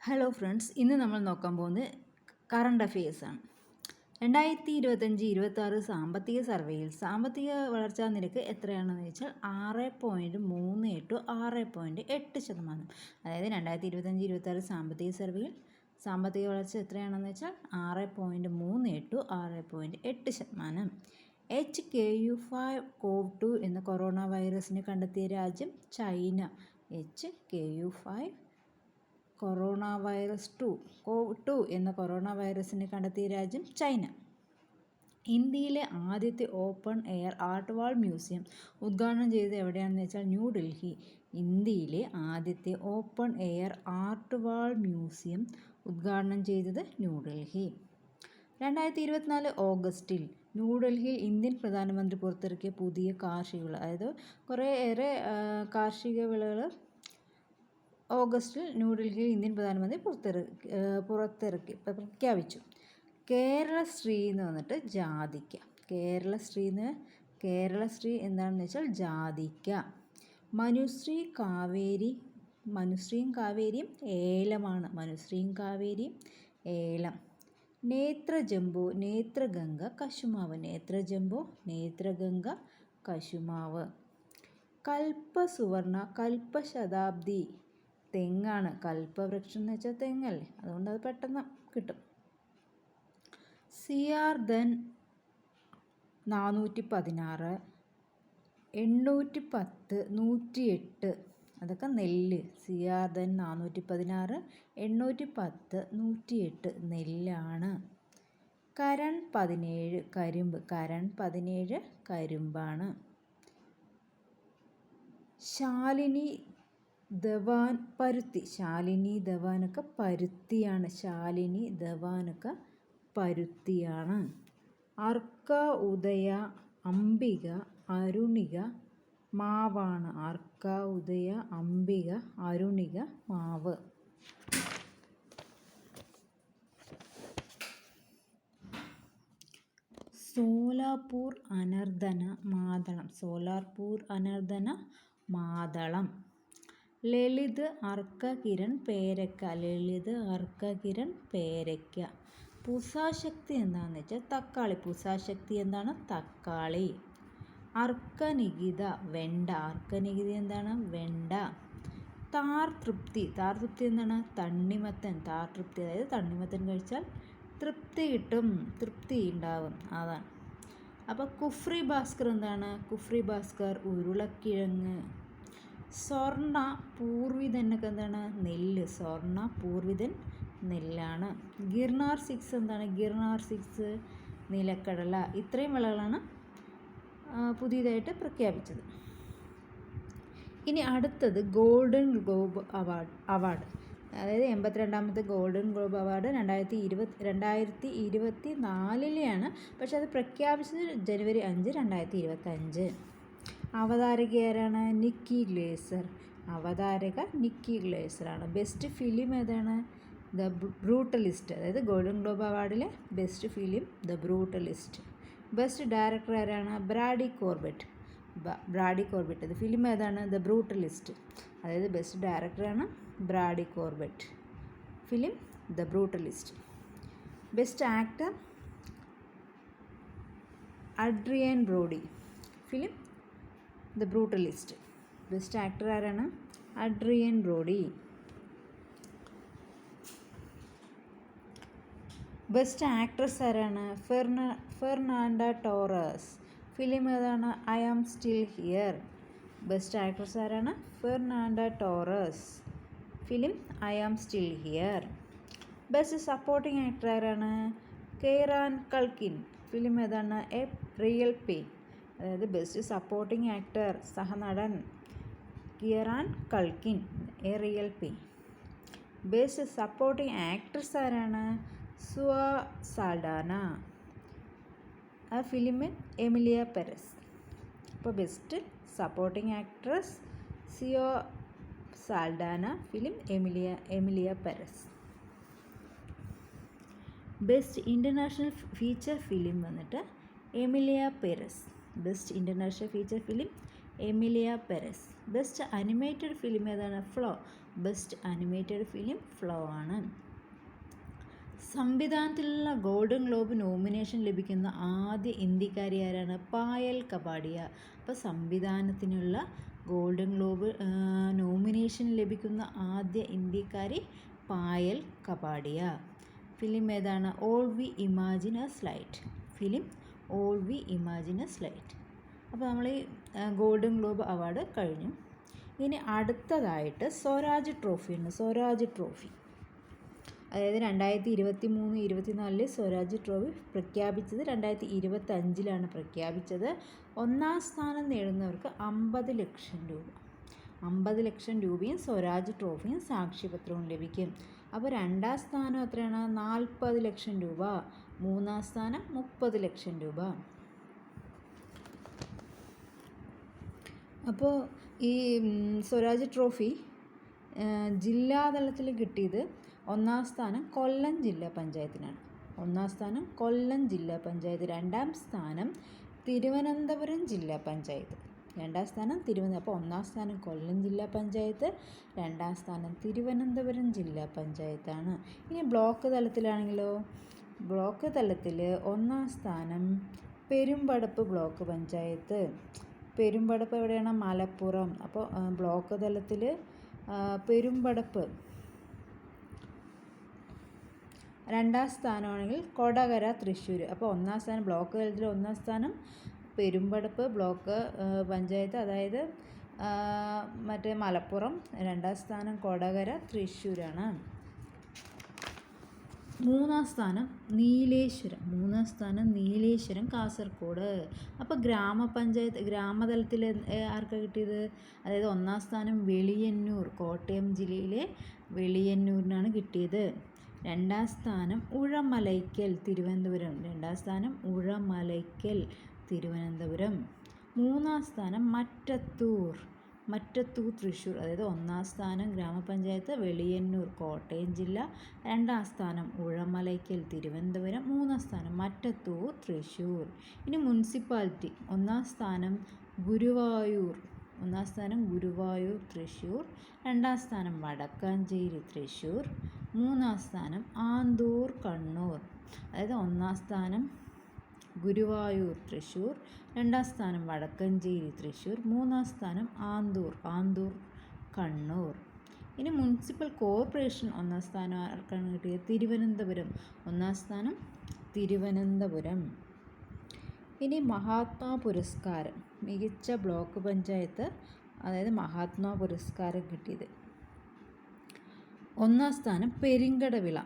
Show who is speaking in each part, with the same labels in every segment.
Speaker 1: Hello friends, ഇന്ന് നമ്മൾ നോക്കാൻ പോകുന്നത് കറണ്ട് അഫെയേഴ്സാണ്. 2025-26 സാമ്പത്തിക സർവേയിൽ സാമ്പത്തിക വളർച്ചാ നിരക്ക് എത്രയാണെന്ന് വെച്ചാൽ 6.38 6.8%. അതായത് 2025-26 സാമ്പത്തിക സർവേയിൽ സാമ്പത്തിക വളർച്ച എത്രയാണെന്ന് വെച്ചാൽ 6.38 6.8%. HKU5 എന്ന കൊറോണ വൈറസിനെ കണ്ടെത്തിയ രാജ്യം ചൈന. HKU5 കൊറോണ വൈറസ് 2 എന്ന കൊറോണ വൈറസിനെ കണ്ടെത്തിയ രാജ്യം ചൈന. ഇന്ത്യയിലെ ആദ്യത്തെ ഓപ്പൺ എയർ ആർട്ട് വാൾ മ്യൂസിയം ഉദ്ഘാടനം ചെയ്തത് എവിടെയാണെന്ന് വെച്ചാൽ ന്യൂഡൽഹി. ഇന്ത്യയിലെ ആദ്യത്തെ ഓപ്പൺ എയർ ആർട്ട് വാൾ മ്യൂസിയം ഉദ്ഘാടനം ചെയ്തത് ന്യൂഡൽഹി. 2024 ഓഗസ്റ്റിൽ ന്യൂഡൽഹിയിൽ ഇന്ത്യൻ പ്രധാനമന്ത്രി പുറത്തിറക്കിയ പുതിയ കാർഷിക വിള, അതായത് കുറേയേറെ കാർഷിക വിളകൾ ഓഗസ്റ്റിൽ ന്യൂഡൽഹിയിൽ ഇന്ത്യൻ പ്രധാനമന്ത്രി പ്രഖ്യാപിച്ചു. കേരളശ്രീ എന്ന് വന്നിട്ട് ജാതിക്ക. കേരളശ്രീ എന്താണെന്ന് വെച്ചാൽ ജാതിക്ക. മനുശ്രീയും കാവേരിയും ഏലമാണ്. മനുശ്രീയും കാവേരിയും ഏലം. നേത്രഗംഗ കശുമാവ്. കൽപ്പസുവർണ കൽപ്പശതാബ്ദി തെങ്ങാണ്. കൽപ്പവൃക്ഷം എന്ന് വെച്ചാൽ തെങ്ങല്ലേ, അതുകൊണ്ട് അത് പെട്ടെന്ന് കിട്ടും. CR-ധൻ 416, 810, 108 അതൊക്കെ നെല്ല്. CR-ധൻ 416, 810, 108 നെല്ലാണ്. കരൺ 17 കരിമ്പാണ്. ശാലിനി ധവാൻ പരുത്തിയാണ്. അർക്ക, ഉദയ, അംബിക, അരുണിക മാവാണ്. മാവ്. സോലാപൂർ അനർദന മാതളം. ലളിത് അർക്ക കിരൺ പേരയ്ക്ക. പുസാശക്തി എന്താണെന്ന് വെച്ചാൽ തക്കാളി. അർക്കനികിത വെണ്ട. വെണ്ട. താർതൃപ്തി എന്താണ്? തണ്ണിമത്തൻ. അതായത് തണ്ണിമത്തൻ കഴിച്ചാൽ തൃപ്തി കിട്ടും, തൃപ്തി ഉണ്ടാവും, അതാണ്. അപ്പോൾ കുഫ്രി ഭാസ്കർ എന്താണ്? ഉരുളക്കിഴങ്ങ്. സ്വർണ്ണ പൂർവിതനൊക്കെ എന്താണ്? നെല്ല്. നെല്ലാണ്. ഗിർനാർ 6 എന്താണ്? നിലക്കടല. ഇത്രയും വിളകളാണ് പുതിയതായിട്ട് പ്രഖ്യാപിച്ചത്. ഇനി അടുത്തത് ഗോൾഡൻ ഗ്ലോബ് അവാർഡ്. അതായത് 82ാമത്തെ ഗോൾഡൻ ഗ്ലോബ് അവാർഡ് 2024 പക്ഷെ അത് പ്രഖ്യാപിച്ചത് ജനുവരി 5, 2025. അവതാരക ആരാണ്? നിക്കി ഗ്ലേസറാണ്. ബെസ്റ്റ് ഫിലിം ഏതാണ്? The Brutalist. അതായത് ഗോൾഡൻ ഗ്ലോബ് അവാർഡിലെ best film the Brutalist. Best director ആരാണ്? Brady Corbet. ഇത് ഫിലിം ഏതാണ്? The Brutalist. അതായത് ബെസ്റ്റ് ഡയറക്ടറാണ് Brady Corbet. Film the Brutalist. Best actor Adrien Brody. Film the Brutalist. Best actor ആരാണ്? Adrien Brody. Best actress ആരാണ്? Fernanda Torres. Film ഏതാണ്? I am still here. Best actress ആരാണ്? Fernanda Torres. Film I am still here. Best supporting actor ആരാണ്? Kieran Culkin. Film ഏതാണ്? A real pain. അതായത് best supporting actor സഹനടൻ Kieran Culkin, a real pain. Best supporting actress ആരാണ്? Zoe Saldana. ആ film Emilia Perez. അപ്പോൾ best supporting actress Zoe Saldana. Film Emilia Perez. Best international feature film വന്നിട്ട് Emilia Perez. Best international feature film Emilia Perez. Best animated film ഏതാണ്? Best animated film Flow ആണ്. സംവിധാനത്തിലുള്ള golden globe nomination ലഭിക്കുന്ന ആദ്യ ഇന്ത്യക്കാരി ആരാണ്? പായൽ കപാഡിയ. അപ്പോൾ സംവിധാനത്തിനുള്ള golden globe nomination ലഭിക്കുന്ന ആദ്യ ഇന്ത്യക്കാരി പായൽ കപാഡിയ. ഫിലിം ഏതാണ്? All we imagine S light. Film all we imagine S light. അപ്പോൾ നമ്മൾ ഈ ഗോൾഡൻ ഗ്ലോബ് അവാർഡ് കഴിഞ്ഞു. ഇനി അടുത്തതായിട്ട് സ്വരാജ് ട്രോഫിയാണ്. സ്വരാജ് ട്രോഫി അതായത് 2023-24 സ്വരാജ് ട്രോഫി പ്രഖ്യാപിച്ചത് 2025 പ്രഖ്യാപിച്ചത്. ഒന്നാം സ്ഥാനം നേടുന്നവർക്ക് 50 ലക്ഷം രൂപ. 50 ലക്ഷം രൂപയും സ്വരാജ് ട്രോഫിയും സാക്ഷ്യപത്രവും ലഭിക്കും. അപ്പോൾ രണ്ടാം സ്ഥാനം എത്രയാണ്? 40 ലക്ഷം രൂപ. മൂന്നാം സ്ഥാനം 30 ലക്ഷം രൂപ. അപ്പോൾ ഈ സ്വരാജ് ട്രോഫി ജില്ലാതലത്തിൽ കിട്ടിയത് ഒന്നാം സ്ഥാനം കൊല്ലം ജില്ലാ പഞ്ചായത്തിനാണ്. ഒന്നാം സ്ഥാനം കൊല്ലം ജില്ലാ പഞ്ചായത്ത്. രണ്ടാം സ്ഥാനം തിരുവനന്തപുരം ജില്ലാ പഞ്ചായത്ത്. രണ്ടാം സ്ഥാനം തിരുവനന്തപുരം. അപ്പോൾ ഒന്നാം സ്ഥാനം കൊല്ലം ജില്ലാ പഞ്ചായത്ത്, രണ്ടാം സ്ഥാനം തിരുവനന്തപുരം ജില്ലാ പഞ്ചായത്താണ്. ഇനി ബ്ലോക്ക് തലത്തിലാണെങ്കിലോ? ബ്ലോക്ക് തലത്തിൽ ഒന്നാം സ്ഥാനം പെരുമ്പടപ്പ് ബ്ലോക്ക് പഞ്ചായത്ത്. പെരുമ്പടപ്പ് എവിടെയാണ്? മലപ്പുറം. അപ്പോൾ ബ്ലോക്ക് തലത്തിൽ പെരുമ്പടപ്പ്. രണ്ടാം സ്ഥാനമാണെങ്കിൽ കൊടകര തൃശ്ശൂർ. അപ്പോൾ ഒന്നാം സ്ഥാനം ബ്ലോക്ക് തലത്തിൽ ഒന്നാം സ്ഥാനം പെരുമ്പടപ്പ് ബ്ലോക്ക് പഞ്ചായത്ത്, അതായത് മറ്റേ മലപ്പുറം. രണ്ടാം സ്ഥാനം കൊടകര തൃശ്ശൂരാണ്. മൂന്നാം സ്ഥാനം നീലേശ്വരം. മൂന്നാം സ്ഥാനം നീലേശ്വരം കാസർഗോഡ്. അപ്പോൾ ഗ്രാമതലത്തിൽ ആർക്കാണ് കിട്ടിയത്? അതായത് ഒന്നാം സ്ഥാനം വെളിയന്നൂർ, കോട്ടയം ജില്ലയിലെ വെളിയന്നൂരിനാണ് കിട്ടിയത്. രണ്ടാം സ്ഥാനം ഉഴമലയ്ക്കൽ തിരുവനന്തപുരം. രണ്ടാം സ്ഥാനം ഉഴമലയ്ക്കൽ തിരുവനന്തപുരം. മൂന്നാം സ്ഥാനം മറ്റത്തൂർ തൃശ്ശൂർ. അതായത് ഒന്നാം സ്ഥാനം ഗ്രാമപഞ്ചായത്ത് വെളിയന്നൂർ കോട്ടയം ജില്ല, രണ്ടാം സ്ഥാനം ഉഴമലയ്ക്കൽ തിരുവനന്തപുരം, മൂന്നാം സ്ഥാനം മറ്റത്തൂർ തൃശ്ശൂർ. ഇനി മുനിസിപ്പാലിറ്റി. ഒന്നാം സ്ഥാനം ഗുരുവായൂർ. ഒന്നാം സ്ഥാനം ഗുരുവായൂർ തൃശ്ശൂർ, രണ്ടാം സ്ഥാനം വടക്കാഞ്ചേരി തൃശ്ശൂർ, മൂന്നാം സ്ഥാനം ആന്തൂർ കണ്ണൂർ. അതായത് ഒന്നാം സ്ഥാനം ഗുരുവായൂർ തൃശ്ശൂർ, രണ്ടാം സ്ഥാനം വടക്കഞ്ചേരി തൃശ്ശൂർ, മൂന്നാം സ്ഥാനം ആന്തൂർ കണ്ണൂർ. ഇനി മുനിസിപ്പൽ കോർപ്പറേഷൻ ഒന്നാം സ്ഥാനം ആർക്കാണ് കിട്ടിയത്? തിരുവനന്തപുരം. ഒന്നാം സ്ഥാനം തിരുവനന്തപുരം. ഇനി മഹാത്മാ പുരസ്കാരം മികച്ച ബ്ലോക്ക് പഞ്ചായത്ത്, അതായത് മഹാത്മാ പുരസ്കാരം കിട്ടിയത്. ഒന്നാം സ്ഥാനം പെരിങ്കടവിള.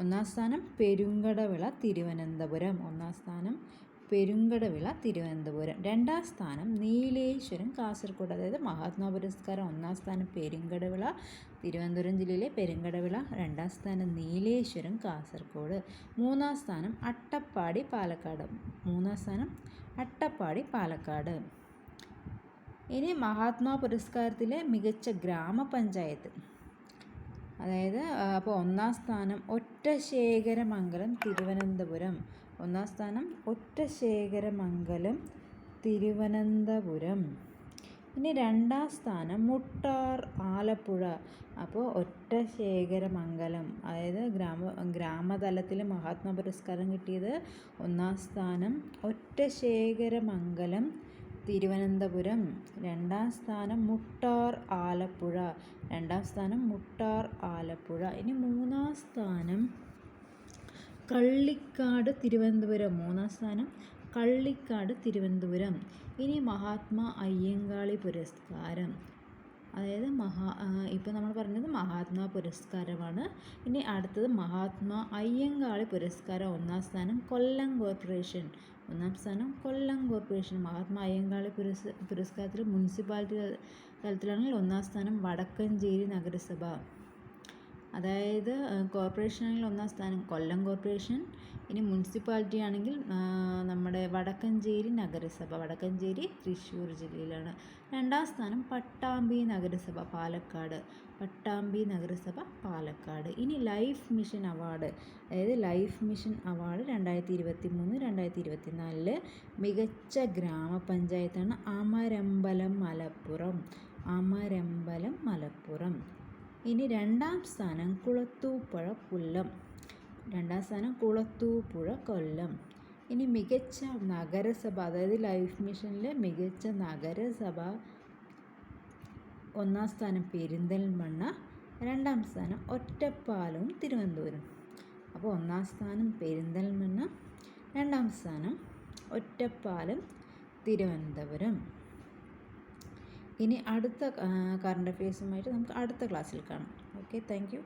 Speaker 1: ഒന്നാം സ്ഥാനം പെരുങ്കടവിള തിരുവനന്തപുരം. ഒന്നാം സ്ഥാനം പെരുങ്കടവിള തിരുവനന്തപുരം. രണ്ടാം സ്ഥാനം നീലേശ്വരം കാസർഗോഡ്. അതായത് മഹാത്മാ പുരസ്കാരം ഒന്നാം സ്ഥാനം പെരിങ്കടവിള തിരുവനന്തപുരം ജില്ലയിലെ പെരിങ്കടവിള, രണ്ടാം സ്ഥാനം നീലേശ്വരം കാസർഗോഡ്, മൂന്നാം സ്ഥാനം അട്ടപ്പാടി പാലക്കാട്. മൂന്നാം സ്ഥാനം അട്ടപ്പാടി പാലക്കാട്. ഇനി മഹാത്മാ പുരസ്കാരത്തിലെ മികച്ച ഗ്രാമപഞ്ചായത്ത്, അതായത് അപ്പോൾ ഒന്നാം സ്ഥാനം ഒറ്റശേഖരമംഗലം തിരുവനന്തപുരം. ഒന്നാം സ്ഥാനം ഒറ്റശേഖരമംഗലം തിരുവനന്തപുരം. ഇനി രണ്ടാം സ്ഥാനം മുട്ടാർ ആലപ്പുഴ. അപ്പോൾ ഒറ്റശേഖരമംഗലം, അതായത് ഗ്രാമതലത്തിൽ മഹാത്മാ പുരസ്കാരം കിട്ടിയത് ഒന്നാം സ്ഥാനം ഒറ്റശേഖരമംഗലം തിരുവനന്തപുരം, രണ്ടാം സ്ഥാനം മുട്ടാർ ആലപ്പുഴ. രണ്ടാം സ്ഥാനം മുട്ടാർ ആലപ്പുഴ. ഇനി മൂന്നാം സ്ഥാനം കള്ളിക്കാട് തിരുവനന്തപുരം. മൂന്നാം സ്ഥാനം കള്ളിക്കാട് തിരുവനന്തപുരം. ഇനി മഹാത്മാ അയ്യങ്കാളി പുരസ്കാരം, അതായത് ഇപ്പോൾ നമ്മൾ പറഞ്ഞത് മഹാത്മാ പുരസ്കാരമാണ്. ഇനി അടുത്തത് മഹാത്മാ അയ്യങ്കാളി പുരസ്കാരം. ഒന്നാം സ്ഥാനം കൊല്ലം കോർപ്പറേഷൻ. ഒന്നാം സ്ഥാനം കൊല്ലം കോർപ്പറേഷൻ. മഹാത്മാ അയ്യങ്കാളി പുരസ്കാരത്തിൽ മുനിസിപ്പാലിറ്റി തലത്തിലാണെങ്കിൽ ഒന്നാം സ്ഥാനം വടക്കഞ്ചേരി നഗരസഭ. അതായത് കോർപ്പറേഷൻ ആണെങ്കിൽ ഒന്നാം സ്ഥാനം കൊല്ലം കോർപ്പറേഷൻ. ഇനി മുനിസിപ്പാലിറ്റി ആണെങ്കിൽ നമ്മുടെ വടക്കഞ്ചേരി നഗരസഭ. വടക്കഞ്ചേരി തൃശ്ശൂർ ജില്ലയിലാണ്. രണ്ടാം സ്ഥാനം പട്ടാമ്പി നഗരസഭ പാലക്കാട്. പട്ടാമ്പി നഗരസഭ പാലക്കാട്. ഇനി ലൈഫ് മിഷൻ അവാർഡ്, അതായത് ലൈഫ് മിഷൻ അവാർഡ് 2023-2024 മികച്ച ഗ്രാമപഞ്ചായത്താണ് അമരമ്പലം മലപ്പുറം. അമരമ്പലം മലപ്പുറം. ഇനി രണ്ടാം സ്ഥാനം കുളത്തൂപ്പുഴ കൊല്ലം. രണ്ടാം സ്ഥാനം കുളത്തൂപ്പുഴ കൊല്ലം. ഇനി മികച്ച നഗരസഭ, അതായത് ലൈഫ് മിഷനിലെ മികച്ച നഗരസഭ, ഒന്നാം സ്ഥാനം പെരിന്തൽമണ്ണ, രണ്ടാം സ്ഥാനം ഒറ്റപ്പാലവും തിരുവനന്തപുരം. അപ്പോൾ ഒന്നാം സ്ഥാനം പെരിന്തൽമണ്ണ, രണ്ടാം സ്ഥാനം ഒറ്റപ്പാലം, തിരുവനന്തപുരം. ഇനി അടുത്ത കറണ്ട് അഫെയർസുമായിട്ട് നമുക്ക് അടുത്ത ക്ലാസ്സിൽ കാണാം. Okay, thank you.